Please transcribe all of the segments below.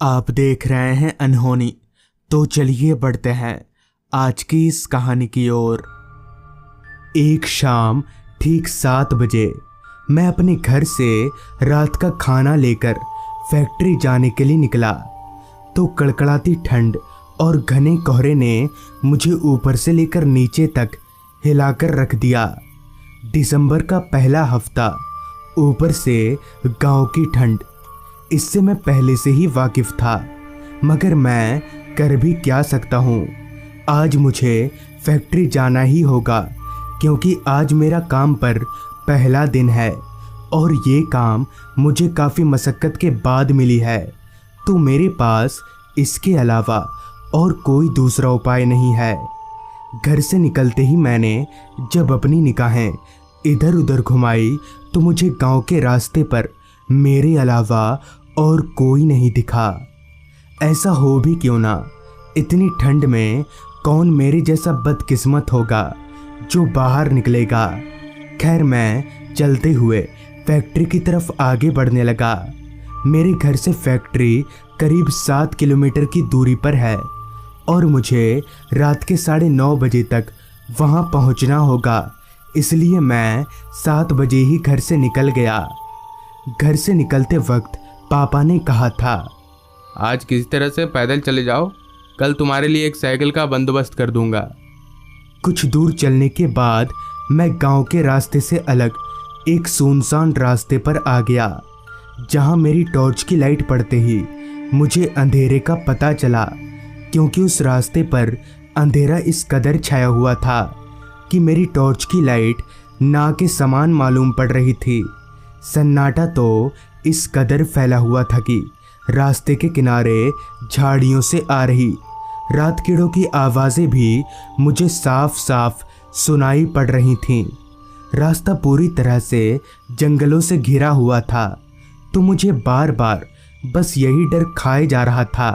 आप देख रहे हैं अनहोनी। तो चलिए बढ़ते हैं आज की इस कहानी की ओर। एक शाम ठीक 7 बजे मैं अपने घर से रात का खाना लेकर फैक्ट्री जाने के लिए निकला तो कड़कड़ाती ठंड और घने कोहरे ने मुझे ऊपर से लेकर नीचे तक हिलाकर रख दिया। दिसंबर का पहला हफ्ता, ऊपर से गांव की ठंड, इससे मैं पहले से ही वाकिफ था, मगर मैं कर भी क्या सकता हूँ। आज मुझे फैक्ट्री जाना ही होगा क्योंकि आज मेरा काम पर पहला दिन है और ये काम मुझे काफ़ी मशक्क़त के बाद मिली है, तो मेरे पास इसके अलावा और कोई दूसरा उपाय नहीं है। घर से निकलते ही मैंने जब अपनी निगाहें इधर उधर घुमाई तो मुझे गांव के रास्ते पर मेरे अलावा और कोई नहीं दिखा। ऐसा हो भी क्यों ना, इतनी ठंड में कौन मेरे जैसा बदकिस्मत होगा जो बाहर निकलेगा। खैर, मैं चलते हुए फैक्ट्री की तरफ आगे बढ़ने लगा। मेरे घर से फैक्ट्री करीब 7 किलोमीटर की दूरी पर है और मुझे रात के 9:30 बजे तक वहां पहुंचना होगा, इसलिए मैं 7 बजे ही घर से निकल गया। घर से निकलते वक्त पापा ने कहा था, आज किसी तरह से पैदल चले जाओ, कल तुम्हारे लिए एक साइकिल का बंदोबस्त कर दूंगा। कुछ दूर चलने के बाद मैं गांव के रास्ते से अलग एक सुनसान रास्ते पर आ गया, जहां मेरी टॉर्च की लाइट पड़ते ही मुझे अंधेरे का पता चला, क्योंकि उस रास्ते पर अंधेरा इस कदर छाया हुआ था कि मेरी टॉर्च की लाइट ना के समान मालूम पड़ रही थी। सन्नाटा तो इस कदर फैला हुआ था कि रास्ते के किनारे झाड़ियों से आ रही रात कीड़ों की आवाज़ें भी मुझे साफ साफ सुनाई पड़ रही थीं। रास्ता पूरी तरह से जंगलों से घिरा हुआ था, तो मुझे बार बार बस यही डर खाए जा रहा था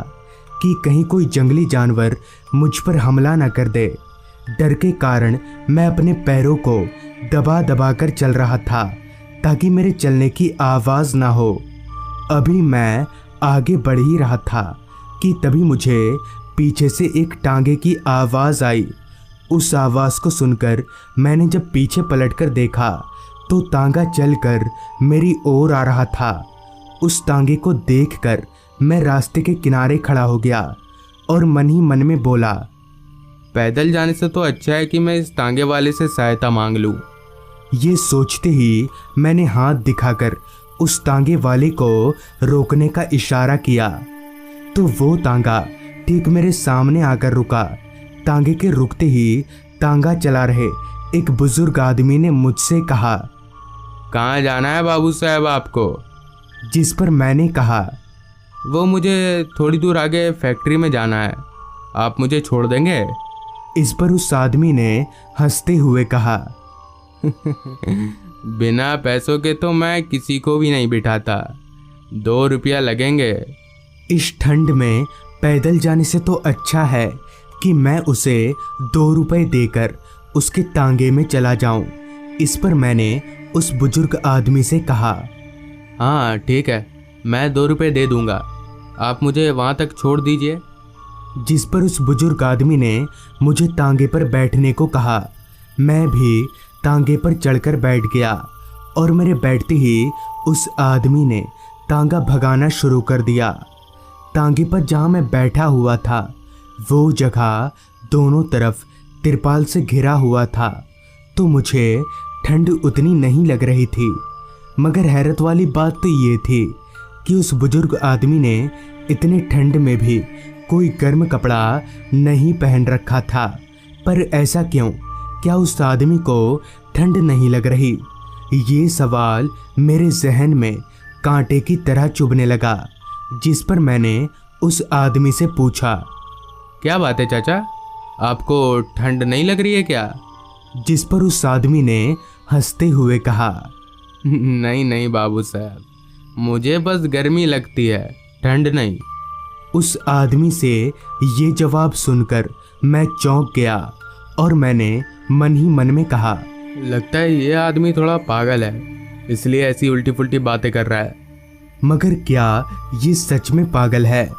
कि कहीं कोई जंगली जानवर मुझ पर हमला न कर दे। डर के कारण मैं अपने पैरों को दबा दबा कर चल रहा था ताकि मेरे चलने की आवाज़ ना हो। अभी मैं आगे बढ़ ही रहा था कि तभी मुझे पीछे से एक टांगे की आवाज़ आई। उस आवाज़ को सुनकर मैंने जब पीछे पलटकर देखा तो तांगा चलकर मेरी ओर आ रहा था। उस तांगे को देखकर मैं रास्ते के किनारे खड़ा हो गया और मन ही मन में बोला, पैदल जाने से तो अच्छा है कि मैं इस तांगे वाले से सहायता मांग लूं। ये सोचते ही मैंने हाथ दिखाकर उस तांगे वाले को रोकने का इशारा किया तो वो तांगा ठीक मेरे सामने आकर रुका। तांगे के रुकते ही तांगा चला रहे एक बुजुर्ग आदमी ने मुझसे कहा, कहाँ जाना है बाबू साहब आपको? जिस पर मैंने कहा, वो मुझे थोड़ी दूर आगे फैक्ट्री में जाना है, आप मुझे छोड़ देंगे? इस पर उस आदमी ने हंसते हुए कहा, बिना पैसों के तो मैं किसी को भी नहीं बिठाता, 2 रुपया लगेंगे। इस ठंड में पैदल जाने से तो अच्छा है कि मैं उसे 2 रुपए देकर उसके तांगे में चला जाऊं। इस पर मैंने उस बुजुर्ग आदमी से कहा, हाँ ठीक है, मैं 2 रुपए दे दूंगा, आप मुझे वहाँ तक छोड़ दीजिए। जिस पर उस बुजुर्ग आदमी ने मुझे तांगे पर बैठने को कहा। मैं भी तांगे पर चढ़कर बैठ गया और मेरे बैठते ही उस आदमी ने तांगा भगाना शुरू कर दिया। तांगे पर जहाँ मैं बैठा हुआ था वो जगह दोनों तरफ तिरपाल से घिरा हुआ था, तो मुझे ठंड उतनी नहीं लग रही थी। मगर हैरत वाली बात तो ये थी कि उस बुजुर्ग आदमी ने इतने ठंड में भी कोई गर्म कपड़ा नहीं पहन रखा था। पर ऐसा क्यों? क्या उस आदमी को ठंड नहीं लग रही? ये सवाल मेरे जहन में कांटे की तरह चुभने लगा। जिस पर मैंने उस आदमी से पूछा, क्या बात है चाचा, आपको ठंड नहीं लग रही है क्या? जिस पर उस आदमी ने हंसते हुए कहा, नहीं नहीं बाबू साहब, मुझे बस गर्मी लगती है, ठंड नहीं। उस आदमी से ये जवाब सुनकर मैं चौंक गया और मैंने मन ही मन में कहा, लगता है ये आदमी थोड़ा पागल है, इसलिए ऐसी उल्टी पुल्टी बातें कर रहा है। मगर क्या ये सच में पागल है?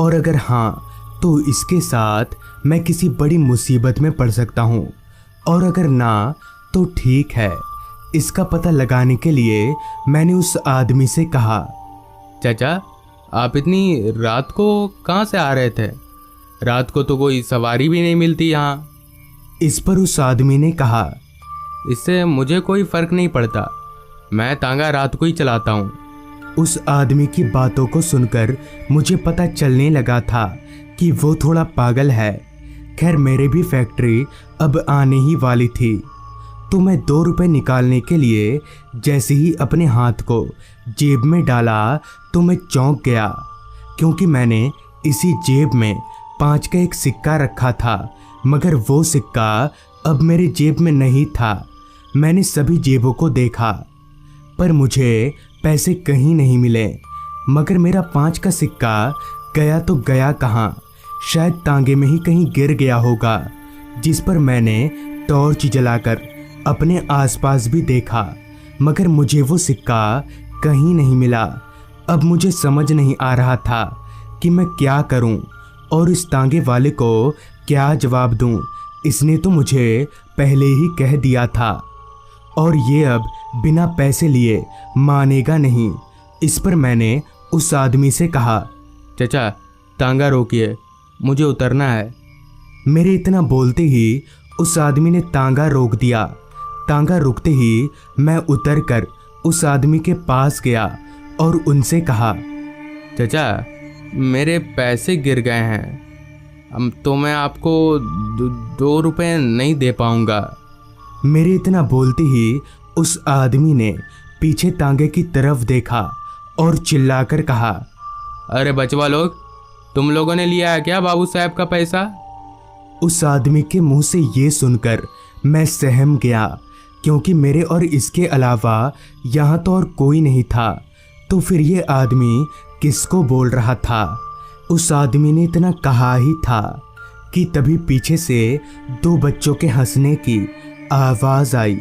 और अगर हाँ, तो इसके साथ मैं किसी बड़ी मुसीबत में पड़ सकता हूँ। और अगर ना, तो ठीक है। इसका पता लगाने के लिए मैंने उस आदमी से कहा, चाचा, आप इतनी रात को कहाँ से आ रहे थे? रात को तो कोई सवारी भी नहीं मिलती यहाँ। इस पर उस आदमी ने कहा, इससे मुझे कोई फर्क नहीं पड़ता, मैं तांगा रात को ही चलाता हूँ। उस आदमी की बातों को सुनकर मुझे पता चलने लगा था कि वो थोड़ा पागल है। खैर, मेरे भी फैक्ट्री अब आने ही वाली थी, तो मैं 2 रुपए निकालने के लिए जैसे ही अपने हाथ को जेब में डाला तो मैं चौंक गया, क्योंकि मैंने इसी जेब में 5 का एक सिक्का रखा था, मगर वो सिक्का अब मेरे जेब में नहीं था। मैंने सभी जेबों को देखा, पर मुझे पैसे कहीं नहीं मिले। मगर मेरा 5 का सिक्का गया तो गया कहाँ? शायद तांगे में ही कहीं गिर गया होगा, जिस पर मैंने टॉर्च जलाकर अपने आसपास भी देखा, मगर मुझे वो सिक्का कहीं नहीं मिला। अब मुझे समझ नहीं आ रहा था कि मैं क्या करूं और इस तांगे वाले को क्या जवाब दूं। इसने तो मुझे पहले ही कह दिया था, और ये अब बिना पैसे लिए मानेगा नहीं। इस पर मैंने उस आदमी से कहा, चाचा, तांगा रोकिए, मुझे उतरना है। मेरे इतना बोलते ही उस आदमी ने तांगा रोक दिया। तांगा रुकते ही मैं उतरकर उस आदमी के पास गया और उनसे कहा, चाचा, मेरे पैसे गिर गए हैं, तो मैं आपको 2 रुपए नहीं दे पाऊंगा। मेरे इतना बोलते ही उस आदमी ने पीछे तांगे की तरफ देखा और चिल्लाकर कहा, अरे बचवा लोग, तुम लोगों ने लिया है क्या बाबू साहब का पैसा? उस आदमी के मुंह से ये सुनकर मैं सहम गया, क्योंकि मेरे और इसके अलावा यहाँ तो और कोई नहीं था। तो फिर ये आदमी किसको बोल रहा था? उस आदमी ने इतना कहा ही था कि तभी पीछे से 2 बच्चों के हंसने की आवाज़ आई।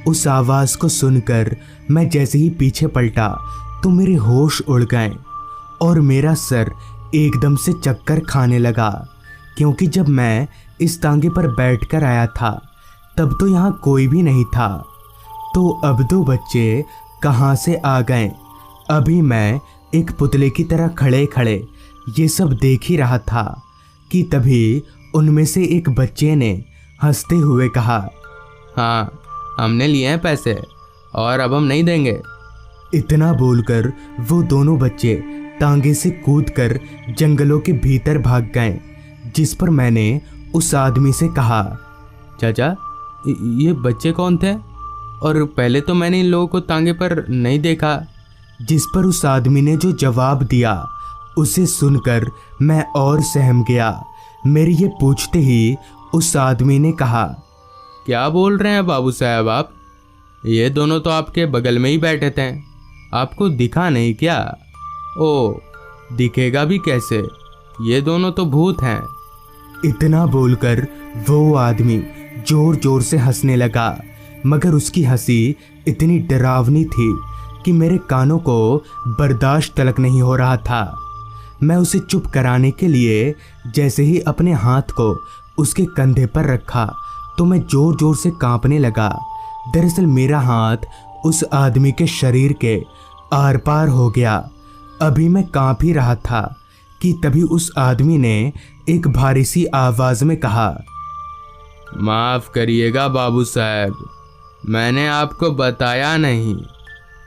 उस आवाज़ को सुनकर मैं जैसे ही पीछे पलटा तो मेरे होश उड़ गए और मेरा सर एकदम से चक्कर खाने लगा, क्योंकि जब मैं इस तांगे पर बैठकर आया था तब तो यहाँ कोई भी नहीं था। तो अब 2 बच्चे कहाँ से आ गए? अभी मैं एक पुतले की तरह खड़े खड़े ये सब देख ही रहा था कि तभी उनमें से एक बच्चे ने हंसते हुए कहा, हाँ, हमने लिए हैं पैसे और अब हम नहीं देंगे। इतना बोलकर वो दोनों बच्चे तांगे से कूदकर जंगलों के भीतर भाग गए, जिस पर मैंने उस आदमी से कहा, चाचा, ये बच्चे कौन थे? और पहले तो मैंने इन लोगों को तांगे पर नहीं देखा। जिस पर उस आदमी ने जो जवाब दिया उसे सुनकर मैं और सहम गया। मेरे ये पूछते ही उस आदमी ने कहा, क्या बोल रहे हैं बाबू साहब आप? ये दोनों तो आपके बगल में ही बैठे थे, आपको दिखा नहीं क्या? ओ, दिखेगा भी कैसे, ये दोनों तो भूत हैं। इतना बोलकर वो आदमी जोर जोर से हंसने लगा, मगर उसकी हंसी इतनी डरावनी थी कि मेरे कानों को बर्दाश्त तलक नहीं हो रहा था। मैं उसे चुप कराने के लिए जैसे ही अपने हाथ को उसके कंधे पर रखा तो मैं जोर जोर से कांपने लगा। दरअसल मेरा हाथ उस आदमी के शरीर के आर पार हो गया। अभी मैं कांप ही रहा था कि तभी उस आदमी ने एक भारी सी आवाज़ में कहा, माफ़ करिएगा बाबू साहब, मैंने आपको बताया नहीं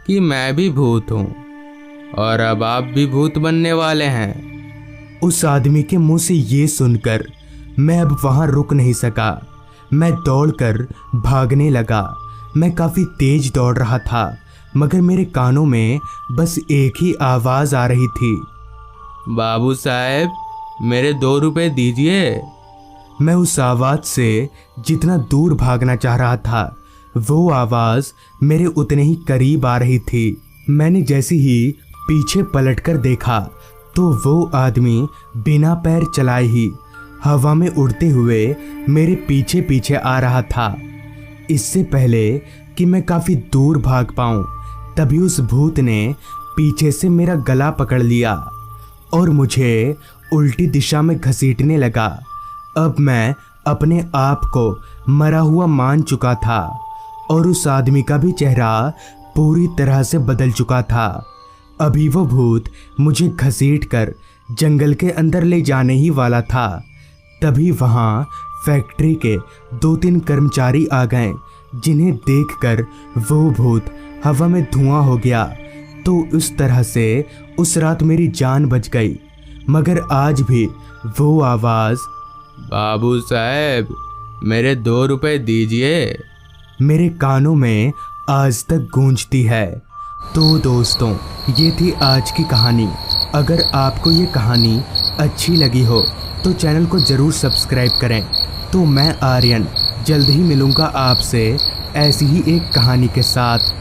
कि मैं भी भूत हूँ और अब आप भी भूत बनने वाले हैं। उस आदमी के मुंह से ये सुनकर मैं अब वहाँ रुक नहीं सका। मैं दौड़कर भागने लगा। मैं काफ़ी तेज दौड़ रहा था, मगर मेरे कानों में बस एक ही आवाज़ आ रही थी, बाबू साहब, मेरे 2 रुपए दीजिए। मैं उस आवाज़ से जितना दूर भागना चाह रहा था, वो आवाज़ मेरे उतने ही करीब आ रही थी। मैंने जैसे ही पीछे पलटकर देखा तो वो आदमी बिना पैर चलाए ही हवा में उड़ते हुए मेरे पीछे पीछे आ रहा था। इससे पहले कि मैं काफ़ी दूर भाग पाऊँ, तभी उस भूत ने पीछे से मेरा गला पकड़ लिया और मुझे उल्टी दिशा में घसीटने लगा। अब मैं अपने आप को मरा हुआ मान चुका था और उस आदमी का भी चेहरा पूरी तरह से बदल चुका था। अभी वो भूत मुझे घसीटकर जंगल के अंदर ले जाने ही वाला था। तभी वहाँ फैक्ट्री के 2-3 कर्मचारी आ गए, जिन्हें देखकर वो भूत हवा में धुआं हो गया। तो उस तरह से उस रात मेरी जान बच गई। मगर आज भी वो आवाज़, बाबू साहब मेरे 2 रुपए दीजिए, मेरे कानों में आज तक गूंजती है। तो दोस्तों, ये थी आज की कहानी। अगर आपको ये कहानी अच्छी लगी हो तो चैनल को ज़रूर सब्सक्राइब करें। तो मैं आर्यन जल्द ही मिलूँगा आपसे ऐसी ही एक कहानी के साथ।